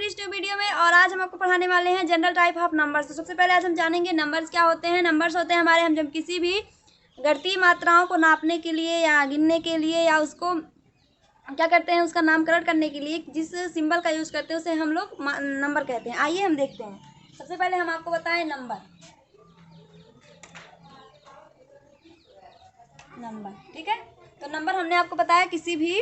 इस वीडियो में। और आज हम आपको पढ़ाने वाले हैं जनरल टाइप ऑफ नंबर्स। तो सबसे पहले आज हम जानेंगे नंबर्स क्या होते हैं। नंबर्स होते हैं हमारे, हम जब किसी भी घटती मात्राओं को नापने के लिए या गिनने के लिए या उसको क्या करते हैं, उसका नामकरण करने के लिए जिस सिंबल का यूज़ करते हैं उसे हम लोग नंबर कहते हैं। आइए हम देखते हैं। सबसे पहले हम आपको बताएं नंबर, ठीक है। तो नंबर हमने आपको बताया किसी भी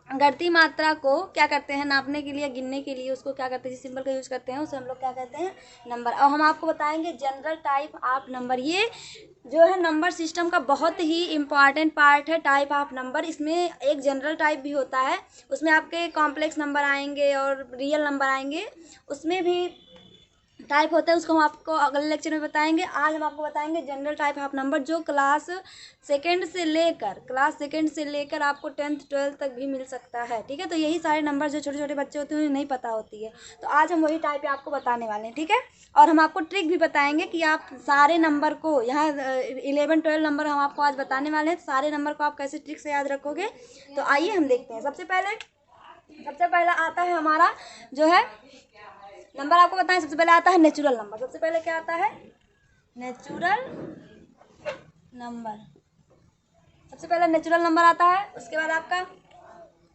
घटती मात्रा को क्या करते हैं, नापने के लिए, गिनने के लिए उसको क्या करते हैं, जिस सिंबल का यूज़ करते हैं उसे हम लोग क्या कहते हैं, नंबर। और हम आपको बताएंगे जनरल टाइप ऑफ नंबर। ये जो है नंबर सिस्टम का बहुत ही इम्पॉर्टेंट पार्ट है, टाइप ऑफ नंबर। इसमें एक जनरल टाइप भी होता है, उसमें आपके कॉम्प्लेक्स नंबर आएंगे और रियल नंबर आएंगे, उसमें भी टाइप होता है, उसको हम आपको अगले लेक्चर में बताएंगे। आज हम आपको बताएंगे जनरल टाइप ऑफ नंबर जो क्लास सेकंड से लेकर आपको 10th 12th तक भी मिल सकता है, ठीक है। तो यही सारे नंबर जो छोटे छोटे बच्चे होते हैं उन्हें नहीं पता होती है, तो आज हम वही टाइप आपको बताने वाले हैं, ठीक है। और हम आपको ट्रिक भी बताएंगे कि आप सारे नंबर को, यहाँ 11 12 नंबर हम आपको आज बताने वाले हैं, तो सारे नंबर को आप कैसे ट्रिक से याद रखोगे। तो आइए हम देखते हैं। सबसे पहला आता है हमारा जो है नंबर, आपको बताएं सबसे पहले आता है नेचुरल नंबर। सबसे पहले क्या आता है, नेचुरल नंबर। सबसे पहले नेचुरल नंबर आता है। उसके बाद आपका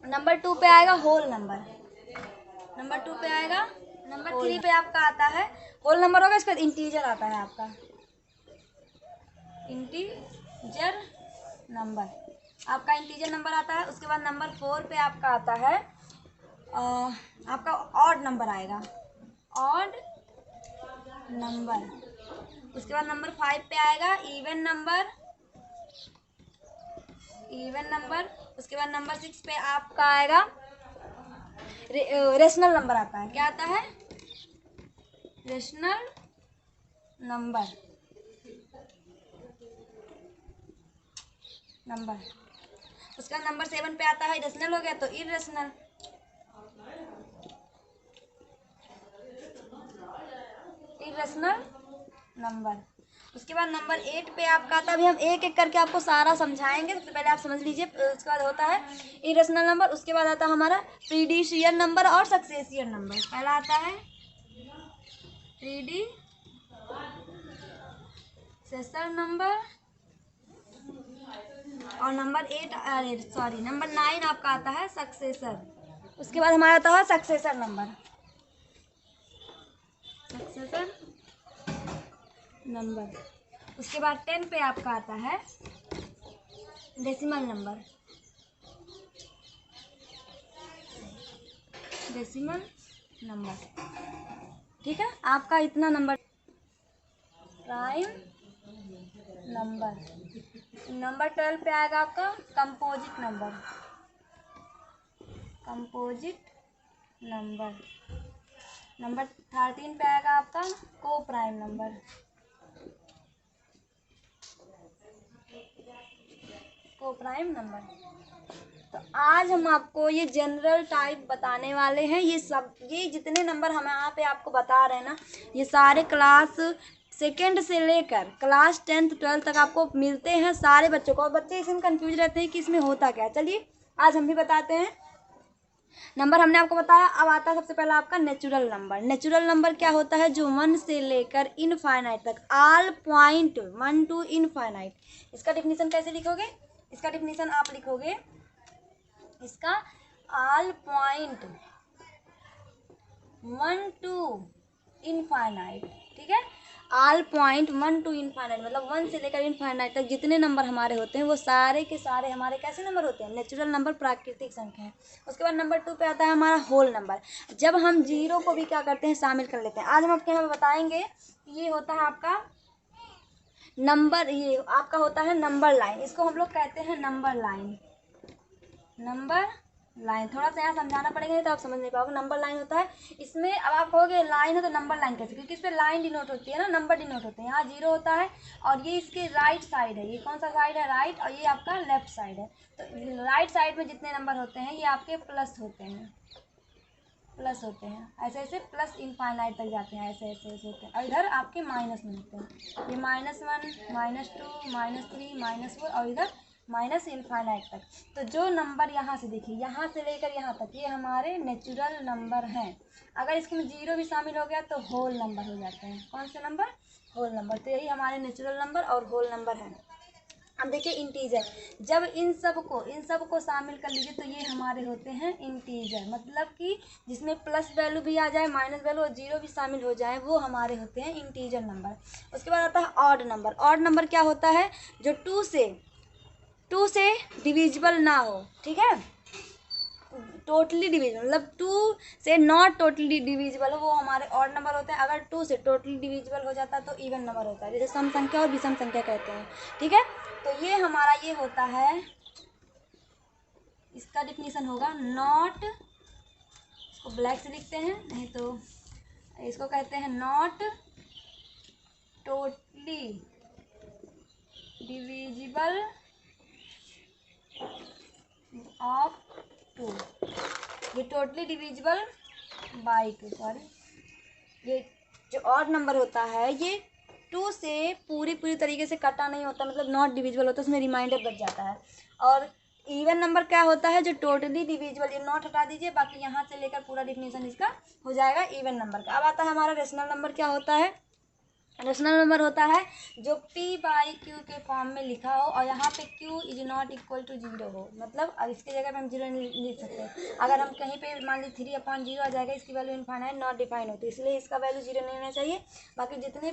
नंबर 2 पे आएगा होल नंबर, नंबर 2 पे आएगा। नंबर 3 पे आपका आता है होल नंबर होगा, इसके बाद इंटीजर आता है आपका, इंटीजर नंबर, आपका इंटीजर नंबर आता है। उसके बाद नंबर 4 पे आपका आता है आपका ऑड नंबर आएगा, ऑड नंबर। उसके बाद नंबर 5 पे आएगा इवन नंबर, उसके बाद नंबर 6 पे आपका आएगा रेशनल नंबर आता है। क्या आता है, रेशनल नंबर, उसका नंबर 7 पे आता है, रेशनल हो गया तो इरेशनल, नंबर। उसके बाद नंबर 8 पे आपका आता है, अभी हम एक एक करके आपको सारा समझाएंगे, सबसे पहले आप समझ लीजिए। उसके बाद होता है इरेशनल नंबर, उसके बाद आता है हमारा प्रीडिशियल नंबर और सक्सेसियल नंबर। पहला आता है प्रीडिसेसर नंबर और नंबर 9 आपका आता है सक्सेसर। उसके बाद हमारा आता है सक्सेसर नंबर। उसके बाद 10 पे आपका आता है डेसिमल नंबर, ठीक है। आपका इतना नंबर प्राइम नंबर। नंबर 12 पे आएगा आपका कंपोजिट नंबर। नंबर 13 पे आएगा आपका को प्राइम नंबर, तो आज हम आपको ये जनरल टाइप बताने वाले हैं। ये जितने नंबर हम यहाँ पे आपको बता रहे हैं ना, ये सारे क्लास सेकंड से लेकर क्लास 10th 12th तक आपको मिलते हैं सारे बच्चों को। और बच्चे इसमें कंफ्यूज रहते हैं कि इसमें होता क्या है। चलिए आज हम भी बताते हैं। नंबर हमने आपको बताया। अब आता है सबसे पहला आपका नेचुरल नंबर क्या होता है, जो 1 से लेकर इनफाइनाइट तक, ऑल पॉइंट 1 to इनफाइनाइट। इसका डिफिनीशन कैसे लिखोगे, इसका डिफिनीशन आप लिखोगे, इसका ऑल पॉइंट 1 to इनफाइनाइट, ठीक है। ऑल पॉइंट 1 to इनफाइनाइट मतलब 1 से लेकर इनफाइनाइट तक जितने नंबर हमारे होते हैं वो सारे के सारे हमारे कैसे नंबर होते हैं, नेचुरल नंबर, प्राकृतिक संख्या है। उसके बाद नंबर 2 पे आता है हमारा होल नंबर, जब हम जीरो को भी क्या करते हैं, शामिल कर लेते हैं। आज हम आपके यहाँ बताएंगे, ये होता है आपका नंबर, ये आपका होता है नंबर लाइन, इसको हम लोग कहते हैं नंबर लाइन। थोड़ा सा यहाँ समझाना पड़ेगा, नहीं तो आप समझ नहीं पाओगे। नंबर लाइन होता है, इसमें अब आप कहोगे लाइन है तो नंबर लाइन कैसे, क्योंकि इस पर लाइन डिनोट होती है ना, नंबर डिनोट होते हैं। यहाँ 0 होता है और ये इसके राइट साइड है, ये कौन सा साइड है, राइट, और ये आपका लेफ्ट साइड है। तो राइट साइड में जितने नंबर होते हैं ये आपके प्लस होते हैं, ऐसे ऐसे प्लस इनफाइनाइट तक जाते हैं, ऐसे ऐसे ऐसे होते हैं। और इधर आपके माइनस में होते हैं, ये -1 -2 -3 -4 और इधर माइनस इनफाइनाइट तक। तो जो नंबर यहाँ से देखिए, यहाँ से लेकर यहाँ तक, ये हमारे नेचुरल नंबर हैं। अगर इसमें जीरो भी शामिल हो गया तो होल नंबर हो जाते हैं। कौन से नंबर? Whole number. तो यही हमारे नेचुरल नंबर और होल नंबर हैं। अब देखिए इंटीजर, जब इन सब को शामिल कर लीजिए तो ये हमारे होते हैं इंटीजर, मतलब कि जिसमें प्लस वैल्यू भी आ जाए, माइनस वैल्यू और जीरो भी शामिल हो जाए, वो हमारे होते हैं इंटीजर नंबर। उसके बाद आता है ऑड नंबर। ऑड नंबर क्या होता है? जो टू से डिविजिबल ना हो, ठीक है, टोटली डिविजिबल, मतलब टू से नॉट टोटली डिविजिबल हो, वो हमारे ऑड नंबर होते हैं। अगर टू से टोटली डिविजिबल हो जाता है तो इवन नंबर होता है, जैसे सम संख्या और विषम संख्या कहते हैं, ठीक है। तो ये हमारा ये होता है, इसका डिफिनीशन होगा नॉट, इसको ब्लैक से लिखते हैं, नहीं तो इसको कहते हैं not totally divisible of two. ये totally divisible by two, sorry, ये जो ऑड नंबर होता है ये टू से पूरी तरीके से कटा नहीं होता, मतलब नॉट डिविजिबल होता है, उसमें रिमाइंडर बच जाता है। और इवन नंबर क्या होता है? जो टोटली डिविजिबल, ये नॉट हटा दीजिए, बाकी यहाँ से लेकर पूरा डिफिनीशन इसका हो जाएगा इवन नंबर का। अब आता है हमारा रेशनल नंबर। क्या होता है? रेशनल नंबर होता है जो p बाई क्यू के फॉर्म में लिखा हो और यहाँ पे q is not equal to zero हो, मतलब अब इसके जगह पे हम जीरो नहीं लिख सकते। अगर हम कहीं पे मान लीजिए 3/0 आ जाएगा, इसकी वैल्यू इनफाइनाइट नॉट डिफाइन होती है, इसलिए इसका वैल्यू जीरो नहीं होना चाहिए। बाकी जितने,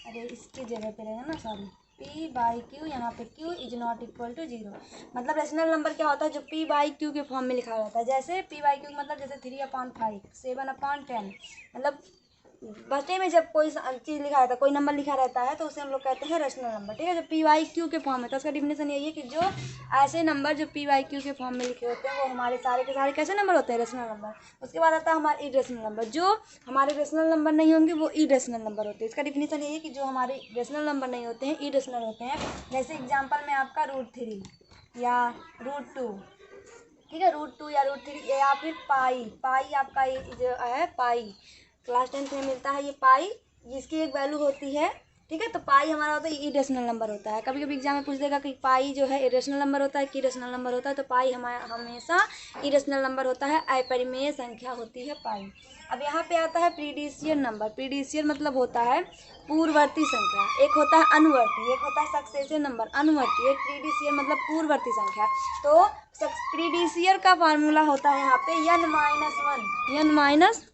अरे इसकी जगह पे रहेगा ना, सॉरी, p बाई क्यू, यहाँ पे q is not equal to zero. मतलब रेशनल नंबर क्या होता है? जो p बाई क्यू के फॉर्म में लिखा रहता है। जैसे p बाई क्यू मतलब जैसे 3/5, 7/10, मतलब बटे में जब कोई चीज़ लिखा रहता है, कोई नंबर लिखा रहता है, तो उसे हम लोग कहते हैं रेशनल नंबर, ठीक है। जो पी वाई क्यू के फॉर्म में, तो उसका डिफिनेशन यही है कि जो ऐसे नंबर जो पी वाई क्यू के फॉर्म में लिखे होते हैं वो हमारे सारे के सारे कैसे नंबर होते हैं? Rational number. उसके बाद आता है हमारे इरेशनल नंबर। जो हमारे रेशनल नंबर नहीं होंगे वो इरेशनल नंबर होते हैं। इसका डिफिनेशन यही है कि जो हमारे रेशनल नंबर नहीं होते हैं, इरेशनल होते हैं। जैसे एग्जाम्पल में आपका √3 या √2, ठीक है, √2 या √3, या फिर पाई आपका ये जो है पाई, क्लास 10th में मिलता है ये पाई, जिसकी एक वैल्यू होती है, ठीक है। तो पाई हमारा होता है इरेशनल नंबर होता है। कभी कभी एग्जाम में पूछ देगा कि पाई जो है इरेशनल नंबर होता है कि रेशनल नंबर होता है, तो पाई हमारा हमेशा इरेशनल नंबर होता है, अपरिमेय संख्या होती है पाई। अब यहाँ पे आता है प्रीडिशियर नंबर। प्रीडिशियर मतलब होता है पूर्ववर्ती संख्या, एक होता है अनुवर्ती, एक होता है सक्सेसिव नंबर। अनुवर्ती, एक प्रीडिशियर मतलब पूर्ववर्ती संख्या। तो प्रीडिशियर का फार्मूला होता है यहाँ पे n-1,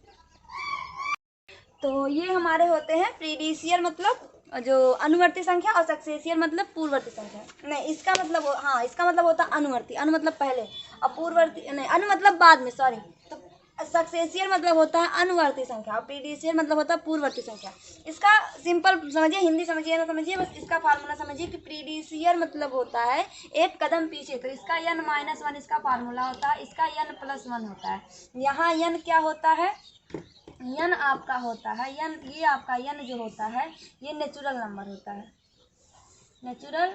तो ये हमारे होते हैं प्रीडिशियर मतलब जो अनुवर्ती संख्या, और सक्सेसियर मतलब पूर्ववर्ती संख्या। नहीं, इसका मतलब हाँ, इसका मतलब होता है अनुवर्ती, अनु मतलब पहले और पूर्ववर्ती नहीं, अनु मतलब बाद में, सॉरी। तो सक्सेसियर मतलब होता है अनुवर्ती संख्या और प्रीडिशियर मतलब होता है पूर्ववर्ती संख्या। इसका सिंपल समझिए, हिंदी समझिए ना समझिए, बस इसका फार्मूला समझिए कि प्रीडिशियर मतलब होता है एक कदम पीछे, तो इसका n-1 इसका फार्मूला होता है, इसका n+1 होता है। यहाँ n क्या होता है? n आपका होता है n, ये आपका n जो होता है ये नेचुरल नंबर होता है, नेचुरल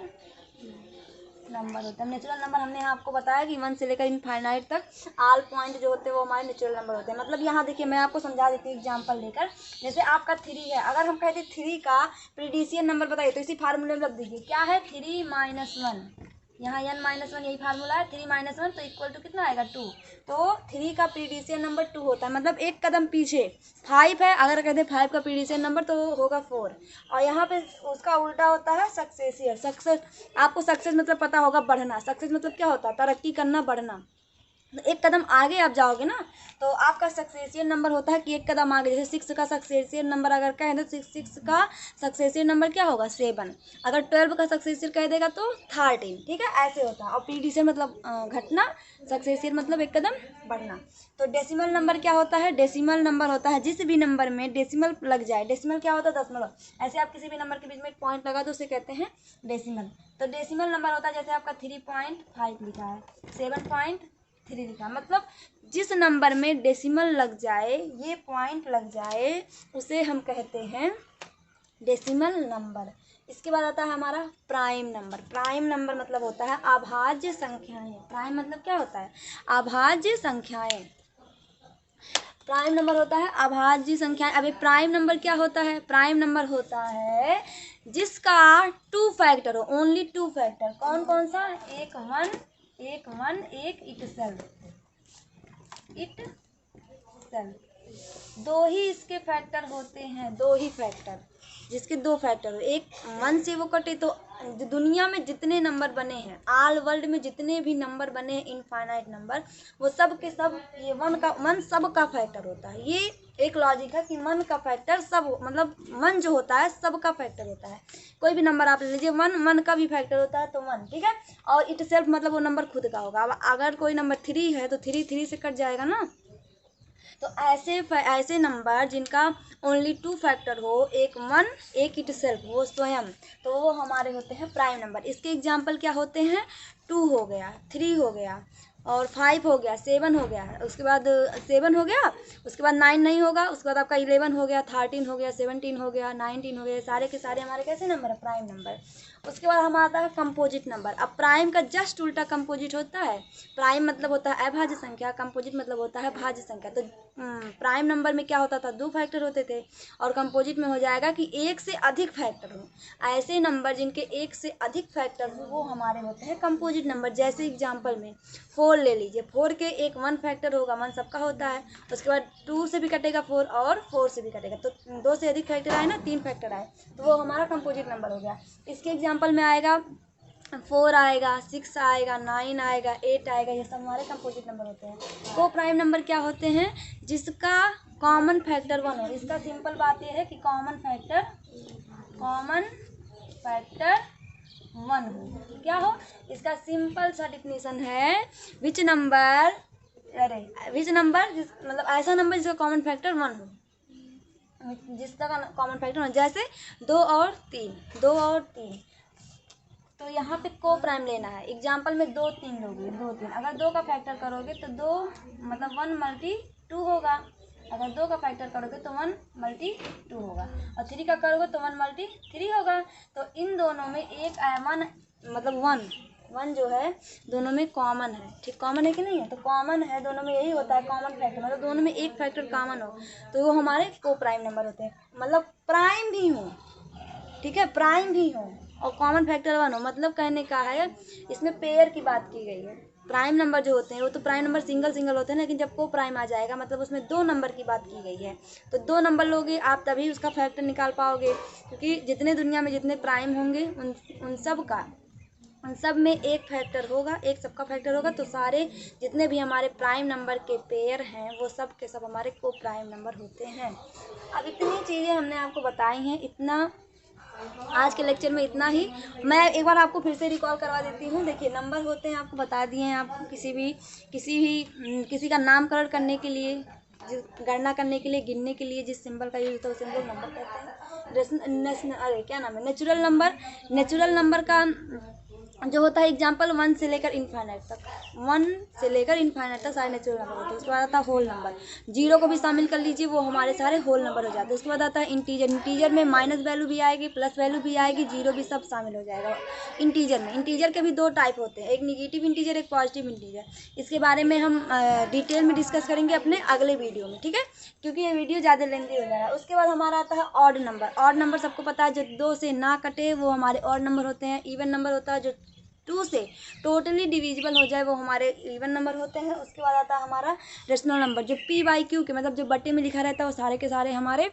नंबर होता है। नेचुरल नंबर हमने यहाँ आपको बताया कि 1 से लेकर इनफाइनाइट तक ऑल पॉइंट जो होते हैं वो हमारे नेचुरल नंबर होते हैं। मतलब यहाँ देखिए, मैं आपको समझा देती हूँ एग्जांपल लेकर। जैसे आपका 3 है, अगर हम कहते 3 का प्रीडिशियर नंबर बताइए तो इसी फार्मूले में रख दीजिए, क्या है? 3-1, यहाँ n-1 यही फार्मूला है, 3-1 तो इक्वल टू कितना आएगा? 2। तो 3 का प्रीडिशियर नंबर 2 होता है, मतलब एक कदम पीछे। 5 है, अगर कहते हैं 5 का प्रीडिशियर नंबर तो होगा 4, और यहाँ पे उसका उल्टा होता है सक्सेसियर। सक्सेस, आपको सक्सेस मतलब पता होगा, बढ़ना। सक्सेस मतलब क्या होता है? तरक्की करना, बढ़ना। एक कदम आगे आप जाओगे ना, तो आपका सक्सेसियर नंबर होता है कि एक कदम आगे। जैसे 6 का सक्सेसियर नंबर अगर कहें तो 6 का सक्सेसियर नंबर क्या होगा? 7। अगर 12 का सक्सेसियर कह देगा तो 13, ठीक है, ऐसे होता है। और प्रीडिशियर मतलब घटना, सक्सेसियर मतलब एक कदम बढ़ना। तो डेसिमल नंबर क्या होता है? डेसिमल नंबर होता है जिस भी नंबर में डेसिमल लग जाए। डेसिमल क्या होता है? दशमलव। ऐसे आप किसी भी नंबर के बीच में एक पॉइंट लगा तो उसे कहते हैं डेसिमल। तो डेसिमल नंबर होता है जैसे आपका 3.5 लिखा है, 7.3 लिखा, मतलब जिस नंबर में डेसिमल लग जाए, ये पॉइंट लग जाए, उसे हम कहते हैं डेसिमल नंबर। इसके बाद आता है हमारा प्राइम नंबर। प्राइम नंबर मतलब होता है अभाज्य संख्याएं। प्राइम मतलब क्या होता है? अभाज्य संख्याएं। प्राइम नंबर होता है अभाज्य संख्या। अब एक प्राइम नंबर क्या होता है? प्राइम नंबर होता है जिसका 2 फैक्टर हो, ओनली 2 फैक्टर। कौन कौन सा? एक वन एक इटसेल्फ, दो ही इसके फैक्टर होते हैं, दो ही फैक्टर, जिसके 2 फैक्टर हो। एक 1 से वो कटे तो दुनिया में जितने नंबर बने हैं, ऑल वर्ल्ड में जितने भी नंबर बने हैं इनफाइनाइट नंबर, वो सब के सब ये 1 सब का फैक्टर होता है। ये एक लॉजिक है कि 1 का फैक्टर सब, मतलब 1 जो होता है सब का फैक्टर होता है। कोई भी नंबर आप ले लीजिए, 1 का भी फैक्टर होता है तो 1, ठीक है। और इट सेल्फ मतलब वो नंबर खुद का होगा। अब अगर कोई नंबर 3 है तो 3 से कट जाएगा ना। तो ऐसे नंबर जिनका ओनली 2 फैक्टर हो, एक 1 एक इट सेल्फ, वो स्वयं, तो वो हमारे होते हैं प्राइम नंबर। इसके एग्जाम्पल क्या होते हैं? 2 हो गया, 3 हो गया, और 5 हो गया, 7 हो गया, उसके बाद 7 हो गया, उसके बाद 9 नहीं होगा, उसके बाद आपका 11 हो गया, 13 हो गया, 17 हो गया, 19 हो गया, सारे के सारे हमारे कैसे नंबर है? Prime number. उसके बाद हमारा आता है कंपोजिट नंबर। अब प्राइम का जस्ट उल्टा कंपोजिट होता है। प्राइम मतलब होता है अभाज्य संख्या, कंपोजिट मतलब होता है भाज्य संख्या। तो प्राइम नंबर में क्या होता था? 2 फैक्टर होते थे, और कंपोजिट में हो जाएगा कि 1 से अधिक फैक्टर हो। ऐसे नंबर जिनके 1 से अधिक फैक्टर हो वो हमारे होते हैं कंपोजिट नंबर। जैसे एग्जाम्पल में 4 ले लीजिए, 4 के एक 1 फैक्टर होगा, 1 सबका होता है, उसके बाद 2 से भी कटेगा 4 और 4 से भी कटेगा, तो 2 से अधिक फैक्टर आए ना, 3 फैक्टर आए, तो वो हमारा कंपोजिट नंबर हो गया। इसके एग्जाम्पल में आएगा 4 आएगा, 6 आएगा, 9 आएगा, 8 आएगा, ये सब हमारे कंपोजिट नंबर होते हैं। को प्राइम नंबर क्या होते हैं? जिसका कॉमन फैक्टर 1 हो। इसका सिंपल बात यह है कि कॉमन फैक्टर 1 हो। क्या हो? इसका सिंपल सा डिफिनीशन है, विच नंबर मतलब ऐसा नंबर जिसका कॉमन फैक्टर 1 हो, जिसका कॉमन फैक्टर 1, जैसे 2 और 3। तो यहाँ पे को प्राइम लेना है। एग्जाम्पल में 2 3 लोगे, 2 3, अगर 2 का फैक्टर करोगे तो 2 मतलब 1 मल्टी 2 होगा। अगर 2 का फैक्टर करोगे तो 1 मल्टी 2 होगा, और 3 का करोगे तो 1 मल्टी 3 होगा। तो इन दोनों में एक 1 मतलब 1 जो है दोनों में कॉमन है। ठीक, कॉमन है कि नहीं है? तो कॉमन है दोनों में, यही होता है कॉमन फैक्टर, मतलब दोनों में एक फैक्टर कॉमन हो तो वो हमारे को प्राइम नंबर होते हैं। मतलब प्राइम भी हो, ठीक है, प्राइम भी हो और कॉमन फैक्टर 1 हो, मतलब कहने का है इसमें पेयर की बात की गई है। प्राइम नंबर जो होते हैं वो तो प्राइम नंबर सिंगल होते हैं, लेकिन जब को प्राइम आ जाएगा मतलब उसमें 2 नंबर की बात की गई है। तो 2 नंबर लोगे आप तभी उसका फैक्टर निकाल पाओगे, क्योंकि जितने दुनिया में जितने प्राइम होंगे उन सब में एक फैक्टर होगा, एक सबका फैक्टर होगा। तो सारे जितने भी हमारे प्राइम नंबर के पेयर हैं वो सब के सब हमारे को प्राइम नंबर होते हैं। अब इतनी चीज़ें हमने आपको बताई हैं, इतना आज के लेक्चर में इतना ही। मैं एक बार आपको फिर से रिकॉल करवा देती हूँ। देखिए, नंबर होते हैं, आपको बता दिए हैं। आपको किसी का नामकरण करने के लिए, गणना करने के लिए, गिनने के लिए जिस सिंबल का यूज होता है उसे हम लोग नंबर कहते हैं। क्या नाम है? नेचुरल नंबर का जो होता है एग्जाम्पल 1 से लेकर इन्फाइनाइट तक, 1 से लेकर इन्फाइनाइट तक सारे नेचुरल नंबर होते हैं। उसके बाद आता है होल नंबर, 0 को भी शामिल कर लीजिए, वो हमारे सारे होल नंबर हो जाते हैं। उसके बाद आता है इंटीजर में माइनस वैल्यू भी आएगी, प्लस वैल्यू भी आएगी, 0 भी सब शामिल हो जाएगा इंटीजर में। इंटीजर के भी 2 टाइप होते हैं, एक निगेटिव इंटीजर, एक पॉजिटिव इंटीजर। इसके बारे में हम डिटेल में डिस्कस करेंगे अपने अगले वीडियो में, ठीक है, क्योंकि ये वीडियो ज़्यादा लेंथी हो जा रहा है। उसके बाद हमारा आता है ऑड नंबर सबको पता है, जो 2 से ना कटे वो हमारे ऑड नंबर होते हैं। इवन नंबर होता है जो 2 से टोटली डिविजिबल हो जाए वो हमारे इवन नंबर होते हैं। उसके बाद आता है हमारा रेशनल नंबर, जो p/q के मतलब जो बट्टे में लिखा रहता है वो सारे के सारे हमारे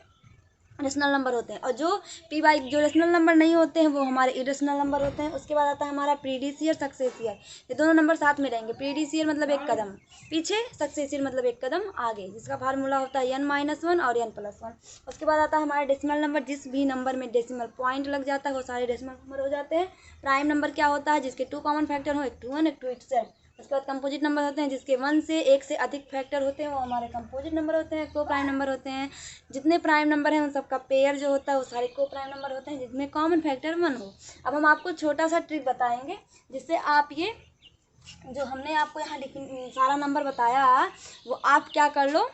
रेशनल नंबर होते हैं, और जो जो रेशनल नंबर नहीं होते हैं वो हमारे इरेशनल नंबर होते हैं। उसके बाद आता है हमारा प्रीडिशियर सक्सेसियर, ये दोनों नंबर साथ में रहेंगे। प्रीडिशियर मतलब एक कदम पीछे, सक्सेसियर मतलब एक कदम आगे, जिसका फार्मूला होता है n-1 और n+1। उसके बाद आता है हमारा डेसिमल नंबर, जिस भी नंबर में डेसिमल पॉइंट लग जाता है वो सारे डेसिमल नंबर हो जाते हैं। प्राइम नंबर क्या होता है? जिसके 2 कॉमन फैक्टर हो, एक 2 1 एक 2 itself। उसके बाद कंपोजिट नंबर होते हैं, जिसके 1 से अधिक फैक्टर होते हैं वो हमारे कंपोजिट नंबर होते हैं, को प्राइम नंबर होते हैं। जितने प्राइम नंबर हैं उन सबका पेयर जो होता है वो सारे को प्राइम नंबर होते हैं, जिसमें कॉमन फैक्टर 1 हो। अब हम आपको छोटा सा ट्रिक बताएंगे, जिससे आप ये जो हमने आपको यहाँ सारा नंबर बताया वो आप क्या कर लो,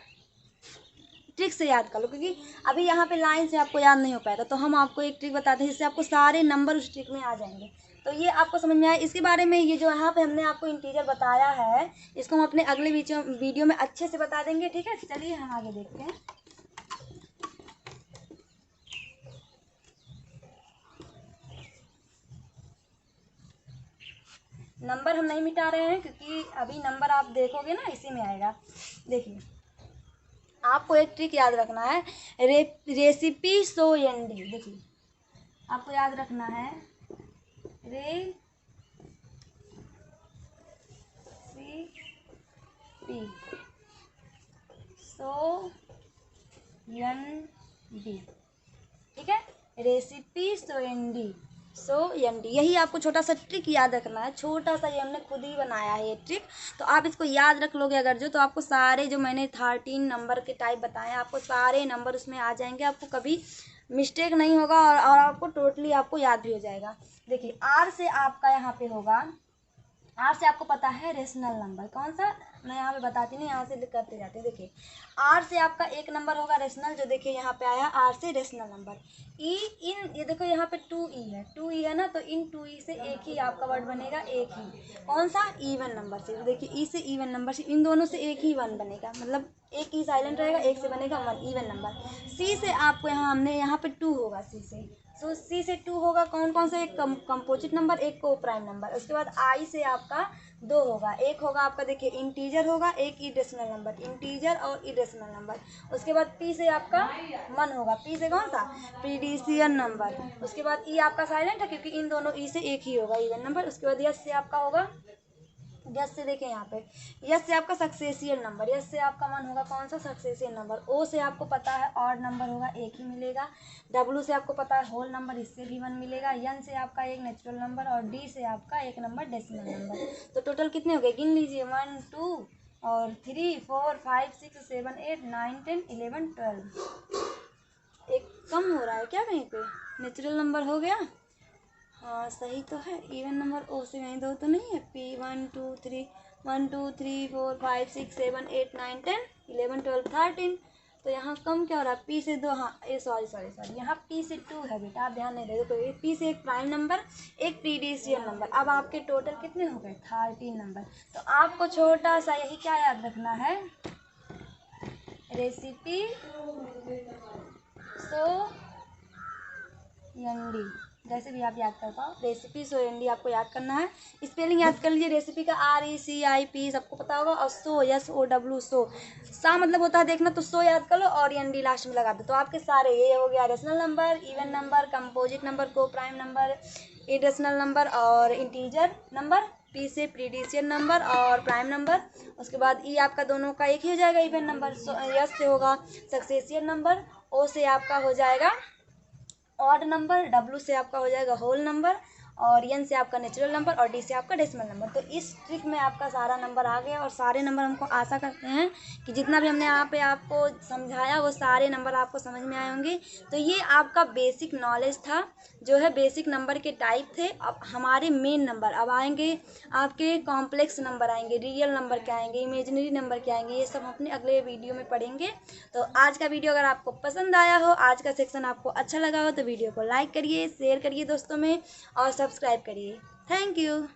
ट्रिक से याद कर लो, क्योंकि अभी यहाँ पे लाइन से आपको याद नहीं हो पाएगा। तो हम आपको एक ट्रिक बताते हैं जिससे आपको सारे नंबर उस ट्रिक में आ जाएंगे। तो ये आपको समझ में आया इसके बारे में। ये जो यहाँ पे हमने आपको इंटीजर बताया है इसको हम अपने अगले वीडियो में अच्छे से बता देंगे, ठीक है। चलिए हम आगे देखते हैं। नंबर हम नहीं मिटा रहे हैं क्योंकि अभी नंबर आप देखोगे ना इसी में आएगा। देखिए आपको एक ट्रिक याद रखना है, रेसिपी सो एन डी। देखिए आपको याद रखना है रेसिपी सो एन डी, ठीक है। रेसिपी सो एन डी, सो एन डी, यही आपको छोटा सा ट्रिक याद रखना है। छोटा सा ये हमने खुद ही बनाया है ये ट्रिक, तो आप इसको याद रख लोगे अगर जो, तो आपको सारे जो मैंने 13 नंबर के टाइप बताए आपको सारे नंबर उसमें आ जाएंगे, आपको कभी मिस्टेक नहीं होगा और आपको टोटली आपको याद भी हो जाएगा। देखिए आर से आपका यहाँ पे होगा, आर से आपको पता है रेशनल नंबर कौन सा, मैं यहाँ पे बताती नहीं, यहाँ से करते जाते हैं। देखिए आर से आपका एक नंबर होगा रेशनल, जो देखिए यहाँ पे आया आर से रेशनल नंबर। ई इन, ये देखो यहाँ पे 2E है, 2E है ना, तो इन 2E से एक ही आपका वर्ड बनेगा, एक ही कौन सा, इवन नंबर से। तो देखिए ई से इवन नंबर से, इन दोनों से एक ही वन बनेगा, मतलब एक ही साइलेंट रहेगा, एक से बनेगा वन, इवन नंबर। सी से आपको यहाँ हमने यहाँ पे 2 होगा सी से, तो सी से 2 होगा कौन कौन सा, एक कंपोजिट नंबर, एक को प्राइम नंबर। उसके बाद आई से आपका 2 होगा, एक होगा आपका देखिए इंटीजर होगा, एक इरेशनल नंबर, इंटीजर और इरेशनल नंबर। उसके बाद पी से आपका 1 होगा, पी से कौन सा, प्रीडिशियन नंबर। उसके बाद ई आपका साइलेंट है क्योंकि इन दोनों ई से एक ही होगा, इवन नंबर। उसके बाद यस से आपका होगा, यस से देखें यहाँ पे, यस से आपका सक्सेसियल नंबर, यस से आपका 1 होगा कौन सा, सक्सेसियल नंबर। ओ से आपको पता है ऑड नंबर होगा, एक ही मिलेगा। डब्ल्यू से आपको पता है होल नंबर, इससे भी 1 मिलेगा। एन से आपका एक नेचुरल नंबर और डी से आपका एक नंबर डेसिमल नंबर। तो टोटल कितने हो गए गिन लीजिए, 1 2 और 3 4 5 6 7 8 9 10 11 12। एक कम हो रहा है क्या कहीं पे, नेचुरल नंबर हो गया, हाँ सही तो है। इवन नंबर ओ से कहीं दो तो नहीं है, पी 1 2 3 1 2 3 4 5 6 7 8 9 10 11 12 13। तो यहाँ कम क्या हो रहा है, पी से 2, हाँ ये सॉरी यहाँ पी से 2 है बेटा, आप ध्यान नहीं दे तो ये पी से एक प्राइम नंबर, एक प्रीडिशियल नंबर। अब आपके टोटल कितने हो गए 13 नंबर। तो आपको छोटा सा यही क्या याद रखना है, रेसिपी सो एन डी, जैसे भी आप याद कर पाओ, रेसिपी सो एन डी आपको याद करना है। स्पेलिंग याद कर लीजिए, रेसिपी का RECIP सबको पता होगा, और सो SOW, सो सा मतलब होता है देखना, तो सो याद कर लो और एन डी लास्ट में लगा दो। तो आपके सारे ये हो गया rational number, even number, composite number, को प्राइम नंबर, इरेशनल नंबर और इंटीजर नंबर। पी से प्रीडिशियन नंबर और प्राइम नंबर। उसके बाद ई आपका दोनों का एक ही हो जाएगा, इवन नंबर। यस से होगा सक्सेसियल नंबर, ओ से आपका हो जाएगा ऑड नंबर, डब्ल्यू से आपका हो जाएगा होल नंबर, और एन से आपका नेचुरल नंबर, और डी से आपका डेसिमल नंबर। तो इस ट्रिक में आपका सारा नंबर आ गया, और सारे नंबर हमको आशा करते हैं कि जितना भी हमने यहाँ पे आपको समझाया वो सारे नंबर आपको समझ में आए होंगे। तो ये आपका बेसिक नॉलेज था, जो है बेसिक नंबर के टाइप थे। अब हमारे मेन नंबर अब आएंगे, आपके कॉम्प्लेक्स नंबर आएंगे, रियल नंबर क्या आएंगे, इमेजिनरी नंबर क्या आएंगे, ये सब अपने अगले वीडियो में पढ़ेंगे। तो आज का वीडियो अगर आपको पसंद आया हो, आज का सेक्शन आपको अच्छा लगा हो, तो वीडियो को लाइक करिए, शेयर करिए दोस्तों में, और सब्सक्राइब करिए। Thank you.